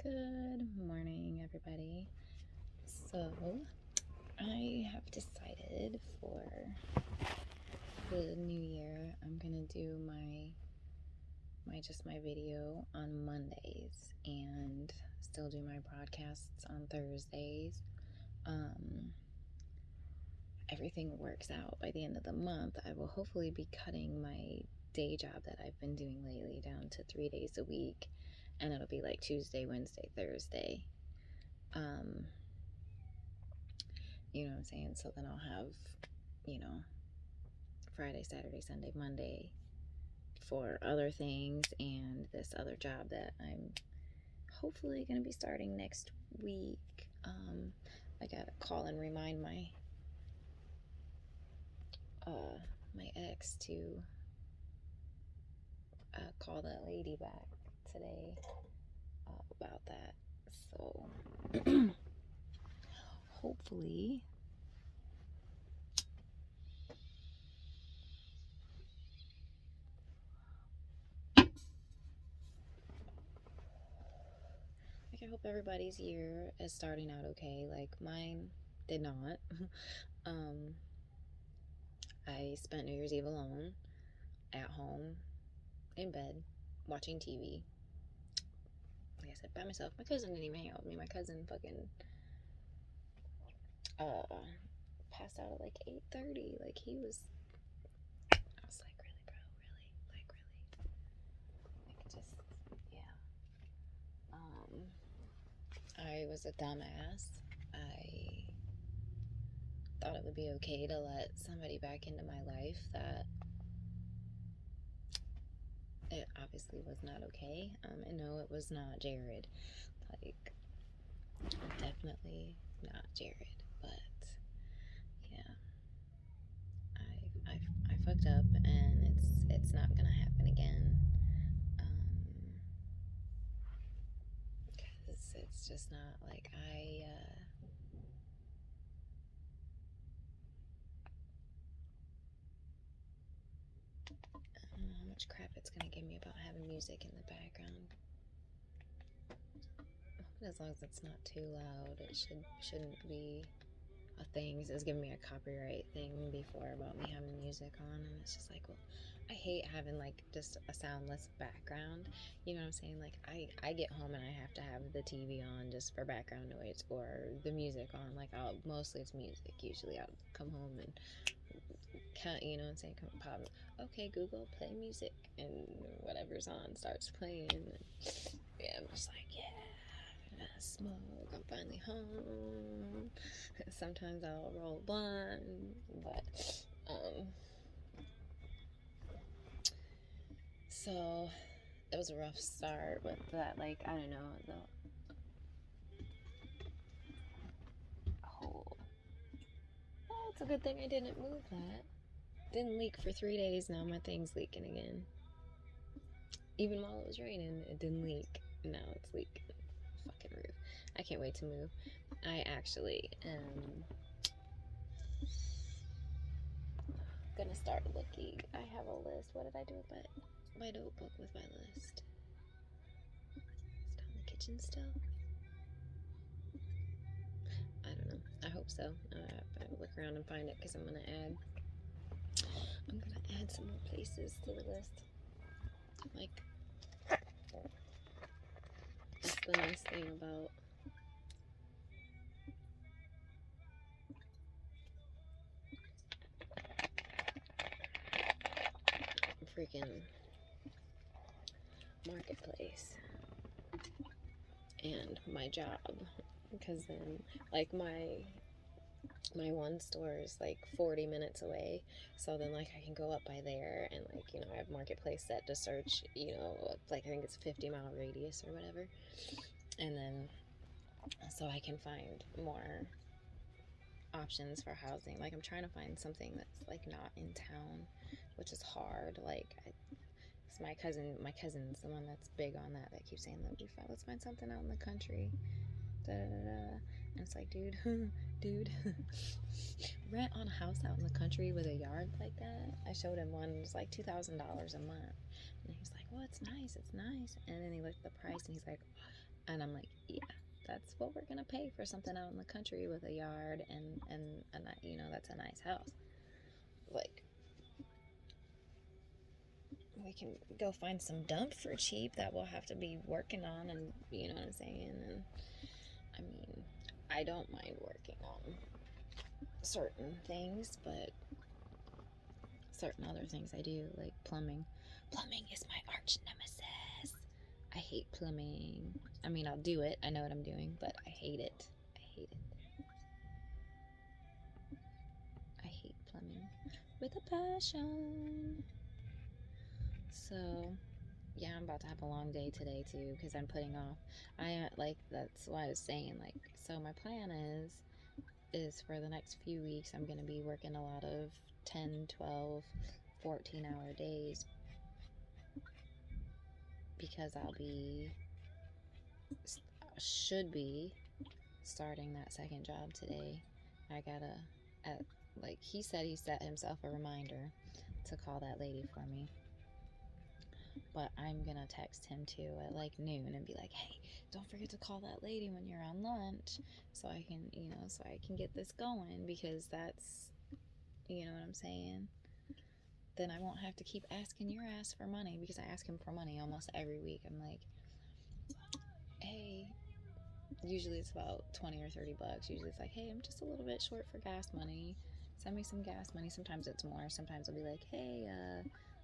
Good morning, everybody. So, I have decided for the new year, I'm gonna do my video on Mondays and still do my broadcasts on Thursdays. Everything works out by the end of the month. I will hopefully be cutting my day job that I've been doing lately down to 3 days a week, and it'll be like Tuesday, Wednesday, Thursday. You know what I'm saying? So then I'll have, Friday, Saturday, Sunday, Monday for other things and this other job that I'm hopefully going to be starting next week. I got to call and remind my ex to call that lady back today about that. So hopefully I hope everybody's year is starting out okay. Like mine did not. I spent New Year's Eve alone at home in bed watching TV. Like I said, by myself. My cousin didn't even hang out with me. My cousin fucking passed out at like 8:30. Like I was like, really, bro, really, like really, like just yeah. I was a dumbass. I thought it would be okay to let somebody back into my life that it obviously was not okay. And no, it was not Jared. Like, definitely not Jared. But yeah, I fucked up, and it's not gonna happen again. Because it's just not like I don't know how much crap it's gonna give me about having music in the background. But as long as it's not too loud, it shouldn't be a thing. It was giving me a copyright thing before about me having music on, and it's just like, well, I hate having like just a soundless background. You know what I'm saying? Like I get home and I have to have the TV on just for background noise, or the music on. Like mostly it's music. Usually I'll come home and you know what I'm saying, pop, okay Google, play music, and whatever's on starts playing. And yeah, I'm just like, yeah, smoke, I'm finally home. Sometimes I'll roll blunt, but so it was a rough start with that. Like, I don't know, the whole, well, it's a good thing I didn't move that. Didn't leak for 3 days. Now my thing's leaking again. Even while it was raining, it didn't leak. Now it's leaking. Fucking roof. I can't wait to move. I actually am gonna start looking. I have a list. What did I do with my notebook with my list? Is it on the kitchen still? I don't know. I hope so. I'll look around and find it, because I'm gonna add some more places to the list. Like, that's the nice thing about freaking marketplace and my job, because then, like, my one store is like 40 minutes away, so then like I can go up by there, and like, I have marketplace set to search, like I think it's 50-mile radius or whatever, and then so I can find more options for housing. Like, I'm trying to find something that's like not in town, which is hard. Like, it's my cousin's the one that's big on that keeps saying, let's find something out in the country, da da da da. And it's like, dude, rent on a house out in the country with a yard like that. I showed him one. It was like $2,000 a month, and he's like, well, it's nice, and then he looked at the price, and he's like, And I'm like, yeah, that's what we're gonna pay for something out in the country with a yard and that's a nice house. Like, we can go find some dump for cheap that we'll have to be working on, and you know what I'm saying. And I mean, I don't mind working on certain things, but certain other things I do, like plumbing. Plumbing is my arch nemesis. I hate plumbing. I mean, I'll do it. I know what I'm doing, but I hate it. I hate it. I hate plumbing with a passion. So, yeah, I'm about to have a long day today too, because I'm putting off. That's why I was saying, like, so my plan is for the next few weeks, I'm going to be working a lot of 10, 12, 14-hour days, because should be starting that second job today. I gotta, he said he set himself a reminder to call that lady for me. But I'm gonna text him too at like noon and be like, hey, don't forget to call that lady when you're on lunch, so I can get this going, because that's, you know what I'm saying? Then I won't have to keep asking your ass for money, because I ask him for money almost every week. I'm like, hey, usually it's about 20 or 30 bucks. Usually it's like, hey, I'm just a little bit short for gas money. Send me some gas money. Sometimes it's more. Sometimes I'll be like, hey,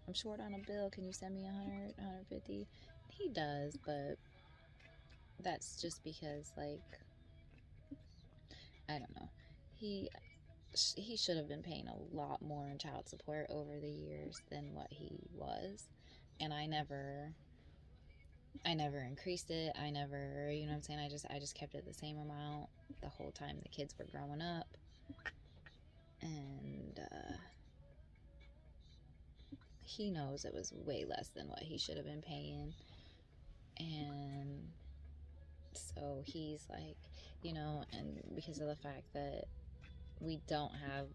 I'm short on a bill. Can you send me 100, 150? He does, but that's just because, like, I don't know. He should have been paying a lot more in child support over the years than what he was. And I never increased it. I never, you know what I'm saying? I just kept it the same amount the whole time the kids were growing up. And he knows it was way less than what he should have been paying. And so he's like, and because of the fact that we don't have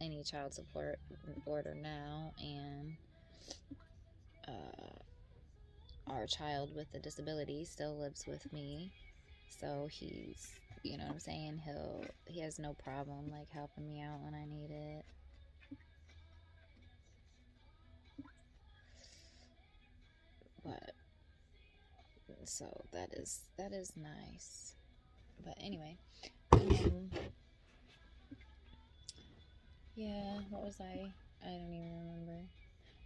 any child support order now, and our child with the disability still lives with me, so he's, you know what I'm saying, he has no problem like helping me out when I need it. But so that is nice. But anyway, yeah, what was I don't even remember.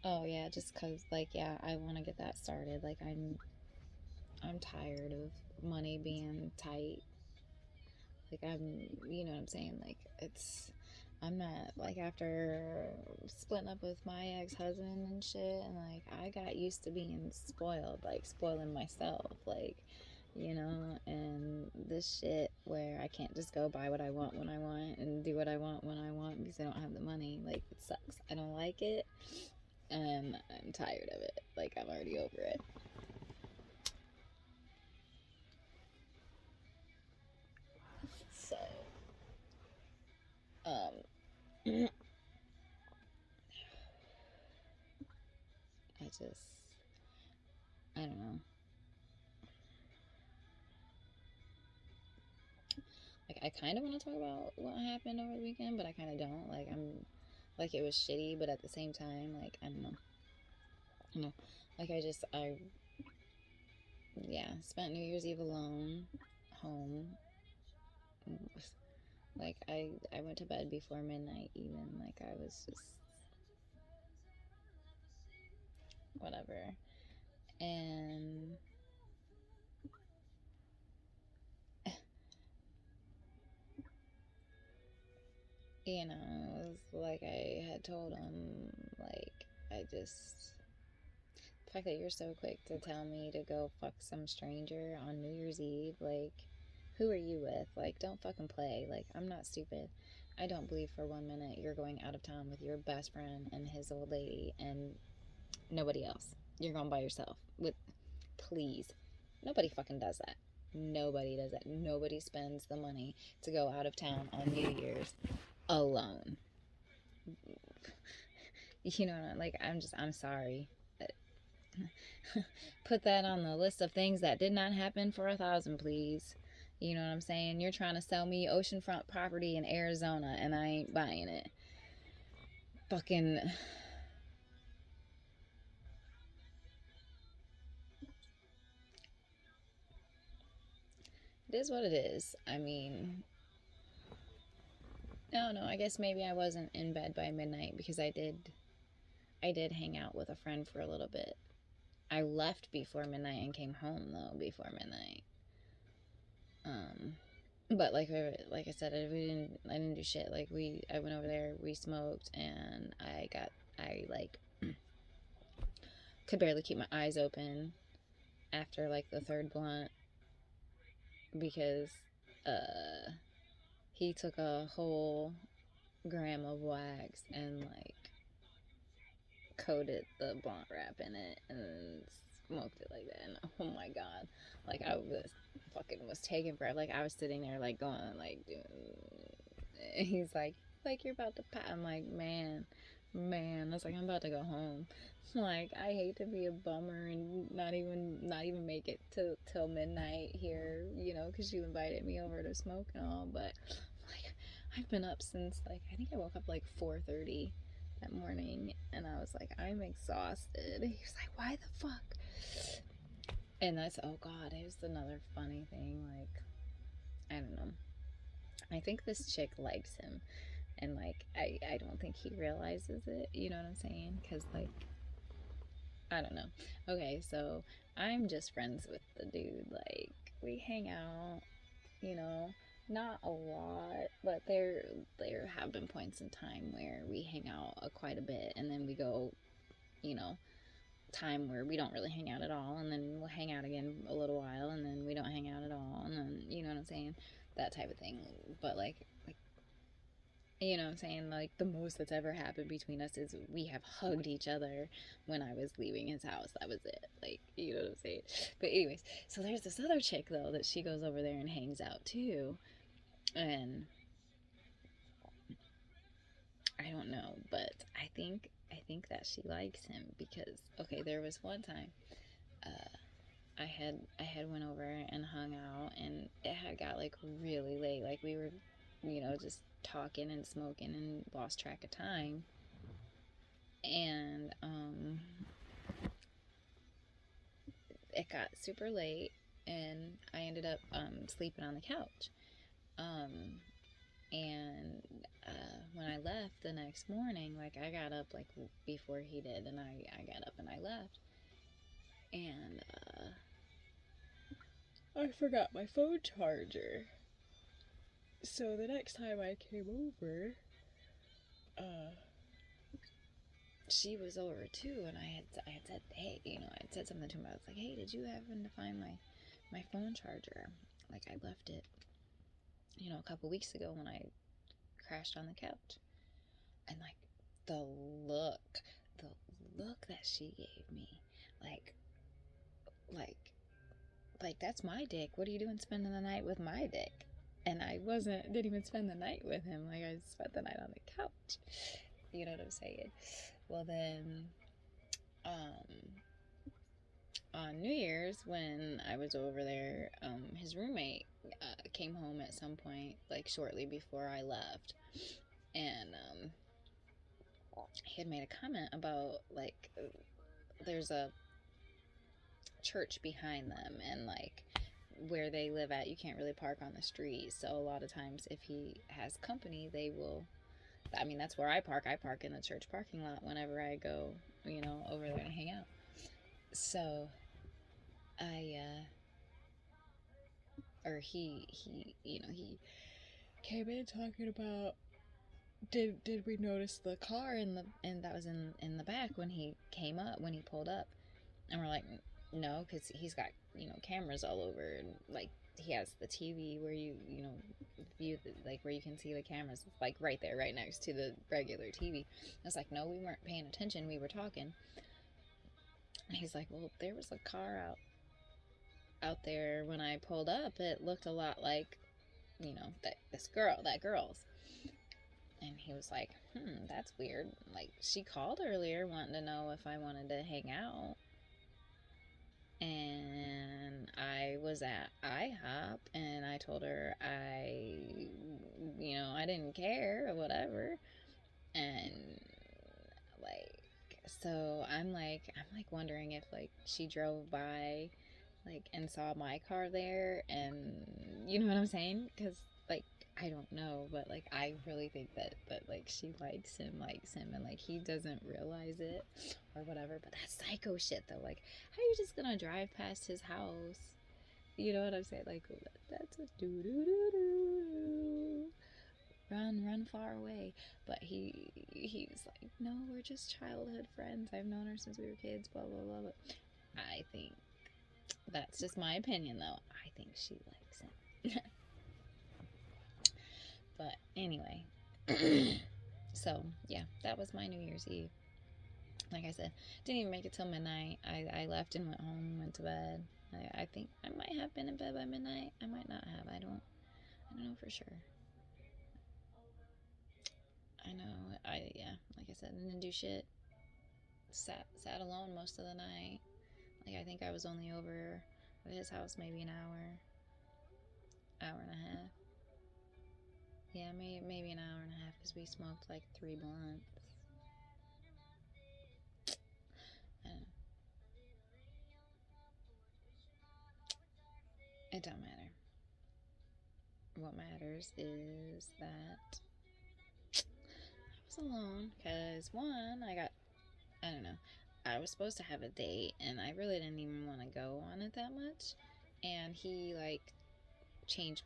Oh yeah, just cause like, yeah, I want to get that started. Like, I'm tired of money being tight. Like, you know what I'm saying? Like, I'm not, like, after splitting up with my ex-husband and shit, and like, I got used to being spoiled, like, spoiling myself, like, and this shit where I can't just go buy what I want when I want and do what I want when I want because I don't have the money. Like, it sucks. I don't like it, and I'm tired of it. Like, I'm already over it. So, I don't know. Like, I kind of want to talk about what happened over the weekend, but I kind of don't. Like, like, it was shitty, but at the same time, like, I don't know. Like, yeah, spent New Year's Eve alone, home. Like, I went to bed before midnight even. Like, I was just whatever. And it was like I had told him, like, the fact that you're so quick to tell me to go fuck some stranger on New Year's Eve, like, who are you with? Like, don't fucking play. Like, I'm not stupid. I don't believe for 1 minute you're going out of town with your best friend and his old lady and nobody else. You're going by yourself. Please. Nobody fucking does that. Nobody does that. Nobody spends the money to go out of town on New Year's alone. You know, like, I'm sorry. Put that on the list of things that did not happen for 1,000, please. You know what I'm saying? You're trying to sell me oceanfront property in Arizona, and I ain't buying it. Fucking. It is what it is. I mean, no, I guess maybe I wasn't in bed by midnight because I did hang out with a friend for a little bit. I left before midnight and came home though before midnight. But like I said, I didn't do shit. Like I went over there, we smoked, and I like could barely keep my eyes open after like the third blunt because he took a whole gram of wax and like coated the blunt wrap in it and smoked it like that. And oh my god, like I was taking forever. Like I was sitting there like going like doing. He's like you're about to pass. I'm like man. I was like I'm about to go home. Like I hate to be a bummer and not even make it till midnight here, you know, because you invited me over to smoke and all. But like I've been up since like I think I woke up like 4:30 that morning, and I was like, I'm exhausted. He was like, why the fuck? And that's, oh god, it was another funny thing. Like, I don't know. I think this chick likes him, and like, I don't think he realizes it. You know what I'm saying? Because like, I don't know. Okay, so I'm just friends with the dude. Like, we hang out, you know, not a lot, but there have been points in time where we hang out quite a bit, and then we go, you know, time where we don't really hang out at all, and then we'll hang out again a little while, and then we don't hang out at all, and then you know what I'm saying, that type of thing. But like you know what I'm saying, like the most that's ever happened between us is we have hugged each other when I was leaving his house. That was it. Like, you know what I'm saying. But anyways, so there's this other chick though that she goes over there and hangs out too, and I don't know, but I think that she likes him because okay, there was one time I had went over and hung out, and it had got like really late. Like we were, you know, just talking and smoking and lost track of time. And it got super late, and I ended up sleeping on the couch. Um, and when I left the next morning, like I got up like before he did, and I got up and I left, and I forgot my phone charger. So the next time I came over, uh, she was over too, and I had said, hey, you know, I had said something to him. I was like, hey, did you happen to find my phone charger? Like I left it, you know, a couple weeks ago when I crashed on the couch, and like the look, the look that she gave me, like, like, like that's my dick. What are you doing spending the night with my dick? And I didn't even spend the night with him. Like I spent the night on the couch. You know what I'm saying? Well then, on New Year's when I was over there, his roommate came home at some point, like shortly before I left, and he had made a comment about like there's a church behind them, and like where they live at, you can't really park on the street. So a lot of times, if he has company, they will. I mean, that's where I park. I park in the church parking lot whenever I go, you know, over there to hang out. So I or he you know, he came in talking about did we notice the car and that was in the back when he came up, when he pulled up, and we're like no, because he's got, you know, cameras all over, and like he has the TV where you know, view the, like where you can see the cameras, like right there, right next to the regular TV. I was like, no, we weren't paying attention, we were talking. And he's like, well, there was a car out there when I pulled up. It looked a lot like, you know, that girl's. And he was like, that's weird. Like, she called earlier wanting to know if I wanted to hang out. and I was at IHOP, and I told her I didn't care or whatever, and like, so I'm like wondering if like she drove by, like, and saw my car there, and you know what I'm saying? Because like, I don't know, but like I really think that like she likes him, and like he doesn't realize it or whatever. But that's psycho shit though. Like, how are you just gonna drive past his house? You know what I'm saying? Like, that's a do do do do. Run far away. But he's like, no, we're just childhood friends. I've known her since we were kids. Blah blah blah. But I think that's just my opinion, though. I think she likes him. But anyway, so yeah, that was my New Year's Eve. Like I said, didn't even make it till midnight. I left and went home, went to bed. I think I might have been in bed by midnight. I might not have. I don't know for sure. I know. Like I said, I didn't do shit. Sat alone most of the night. Like, I think I was only over at his house maybe an hour and a half. Yeah, maybe an hour and a half, because we smoked like 3 blunts. I don't know. It don't matter. What matters is that I was alone, because one, I don't know, I was supposed to have a date, and I really didn't even want to go on it that much, and he like changed,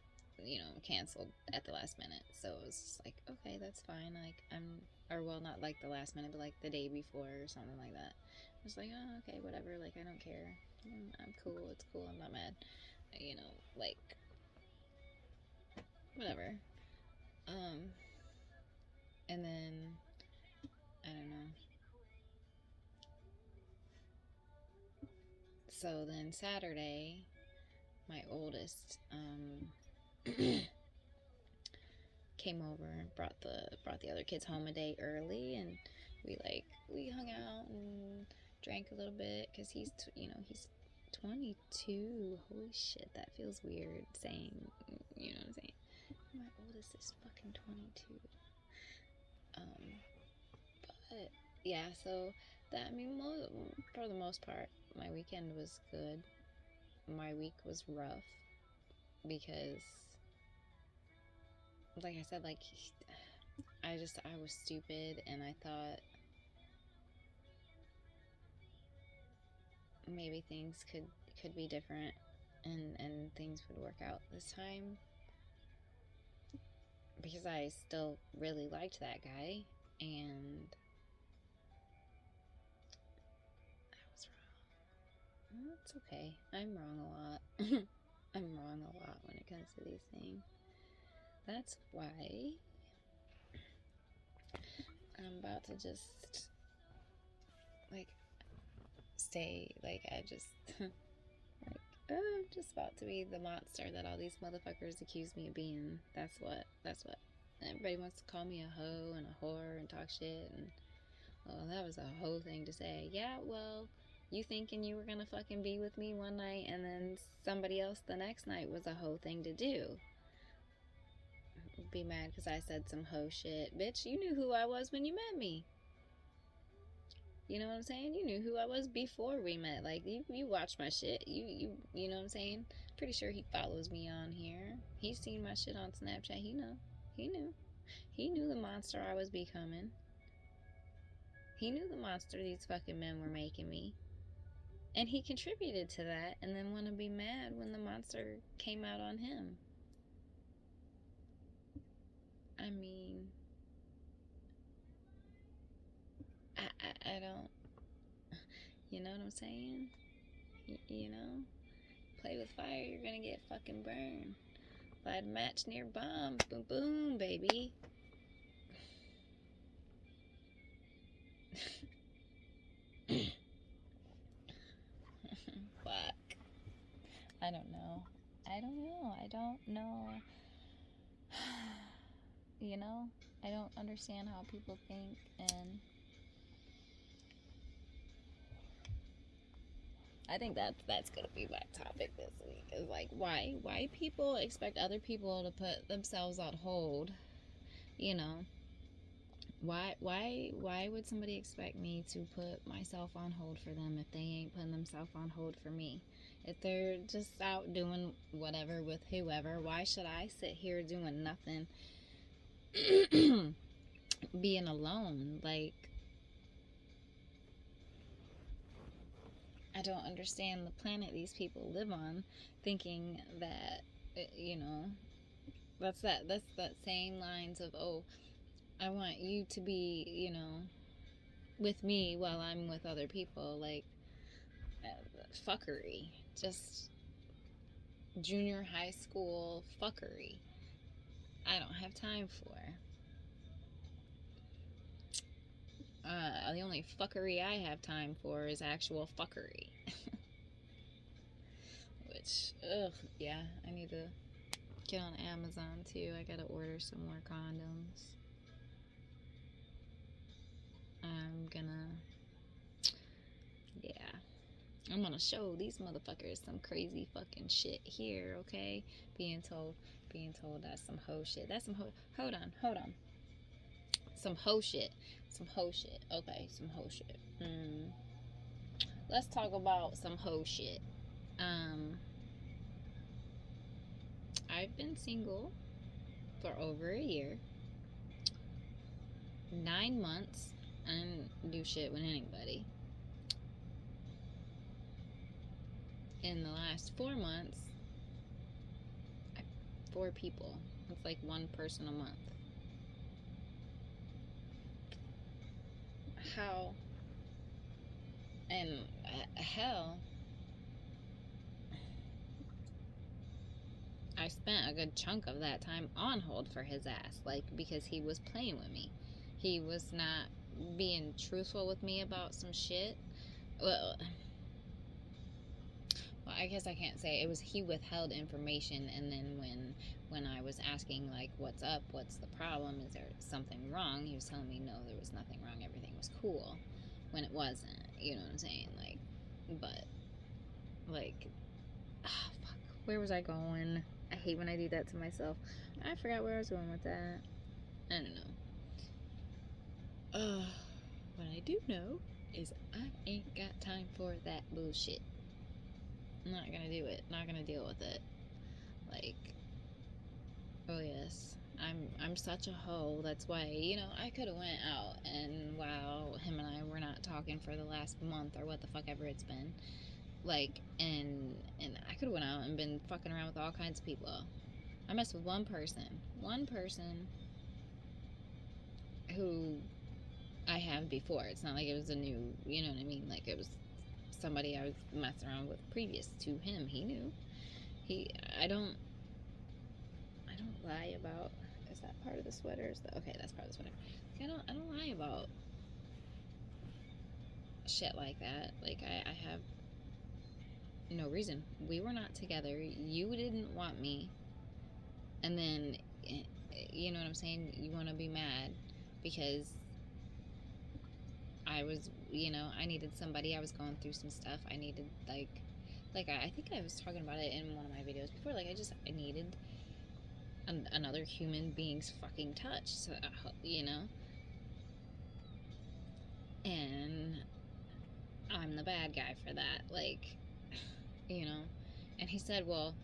canceled at the last minute. So it was just like, okay, that's fine. Like, or well, not like the last minute, but like the day before or something like that. I was like, oh, okay, whatever. Like, I don't care. I'm cool. It's cool. I'm not mad. Like, whatever. And then, I don't know. So then Saturday, my oldest, came over and brought the other kids home a day early, and we hung out and drank a little bit, because he's 22. Holy shit, that feels weird saying, you know what I'm saying? My oldest is fucking 22. But yeah, so that, I mean, for the most part, my weekend was good. My week was rough because, like I said, like, I was stupid, and I thought maybe things could be different, and things would work out this time, because I still really liked that guy, and I was wrong. It's okay. I'm wrong a lot. I'm wrong a lot when it comes to these things. That's why I'm about to just, like, stay, like, I'm just about to be the monster that all these motherfuckers accuse me of being. That's what. Everybody wants to call me a hoe and a whore and talk shit, and, well, that was a hoe thing to say. Yeah, well, you thinking you were gonna fucking be with me one night, and then somebody else the next night was a hoe thing to do. Be mad because I said some hoe shit. Bitch, you knew who I was when you met me. You know what I'm saying? You knew who I was before we met. Like, you watched my shit. You know what I'm saying? Pretty sure he follows me on here. He's seen my shit on Snapchat. He knew. He knew the monster I was becoming. He knew the monster these fucking men were making me. And he contributed to that, and then want to be mad when the monster came out on him. I mean, I don't, you know what I'm saying? You know? Play with fire, you're gonna get fucking burned. Light a match near bomb. Boom, boom, baby. Fuck. I don't know. I don't know. I don't understand how people think, and I think that's gonna be my topic this week. Is like why people expect other people to put themselves on hold. You know, why would somebody expect me to put myself on hold for them if they ain't putting themselves on hold for me? If they're just out doing whatever with whoever, why should I sit here doing nothing? Being alone, like, I don't understand the planet these people live on, thinking that, you know, that's that same lines of, oh, I want you to be, you know, with me while I'm with other people, like, fuckery, just junior high school fuckery. I don't have time for. The only fuckery I have time for is actual fuckery. Which, ugh, yeah, I need to get on Amazon too. I gotta order some more condoms. I'm gonna, yeah, I'm gonna show these motherfuckers some crazy fucking shit here, okay? Being told that's some hoe shit. That's some hoe. Hold on. Some hoe shit. Okay, some hoe shit. Let's talk about some hoe shit. I've been single for over a year. 9 months. I didn't do shit with anybody. In the last 4 months, 4 people. It's like 1 person a month. How? And hell, I spent a good chunk of that time on hold for his ass, like, because he was playing with me. He was not being truthful with me about some shit. Well, I guess I can't say it was. He withheld information, and then when I was asking, like, what's up, what's the problem, is there something wrong, he was telling me no, there was nothing wrong, everything was cool, when it wasn't. You know what I'm saying? Like, but, like, fuck, where was I going? I hate when I do that to myself. I forgot where I was going with that. I don't know. What I do know is I ain't got time for that bullshit. I'm not gonna do it. Not gonna deal with it. Like, oh yes, I'm such a hoe. That's why, you know, I could have went out, and while him and I were not talking for the last month or what the fuck ever it's been, like, and I could have went out and been fucking around with all kinds of people. I messed with one person who I have before. It's not like it was a new, you know what I mean? Like, it was somebody I was messing around with previous to him. He knew. I don't lie about. Is that part of the sweater? Okay, that's part of the sweater. I don't lie about shit like that. Like, I have no reason. We were not together. You didn't want me. And then, you know what I'm saying? You want to be mad because I was, you know, I needed somebody. I was going through some stuff. I needed, like I think I was talking about it in one of my videos before. Like, I needed another human being's fucking touch. So, you know? And I'm the bad guy for that. Like, you know? And he said, well,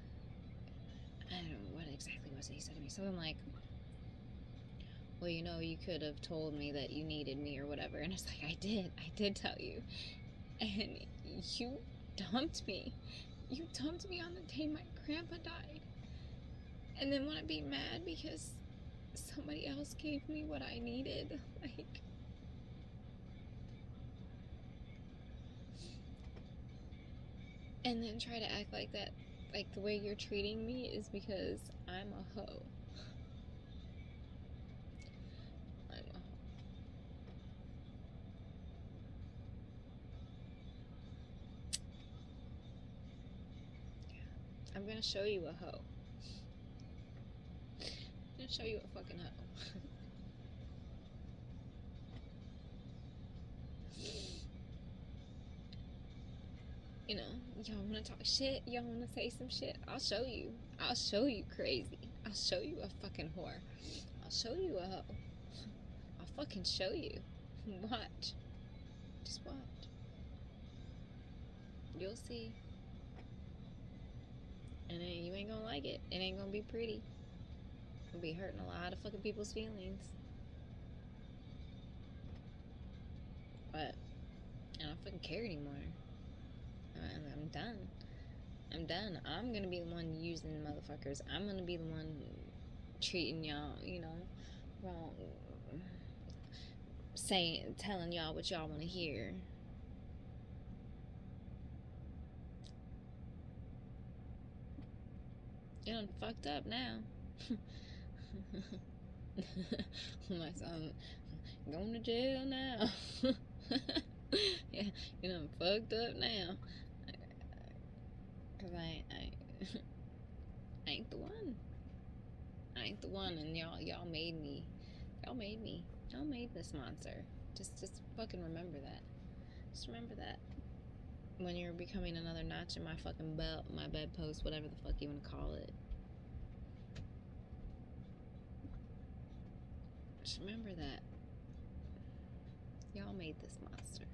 I don't know, what exactly was it he said to me? Something like, well, you know, you could have told me that you needed me or whatever. And it's like, I did tell you. And you dumped me. You dumped me on the day my grandpa died. And then want to be mad because somebody else gave me what I needed. Like, and then try to act like that, like the way you're treating me is because I'm a hoe. I'm a hoe. I'm gonna show you a hoe. I'm gonna show you a fucking hoe. You know, Y'all wanna talk shit? Y'all wanna say some shit? I'll show you. I'll show you crazy. I'll show you a fucking whore. I'll show you a hoe. I'll fucking show you. Watch. Just watch. You'll see. And then you ain't gonna like it. It ain't gonna be pretty. It'll be hurting a lot of fucking people's feelings. But I don't fucking care anymore. I'm done. I'm done. I'm gonna be the one using motherfuckers. I'm gonna be the one treating y'all, you know, wrong. Telling y'all what y'all wanna hear. You done fucked up now. My son going to jail now. Yeah, you done fucked up now. Cause I ain't the one. I ain't the one, and y'all made me. Y'all made this monster. Just fucking remember that. Just remember that. When you're becoming another notch in my fucking belt, my bedpost, whatever the fuck you want to call it. Just remember that. Y'all made this monster.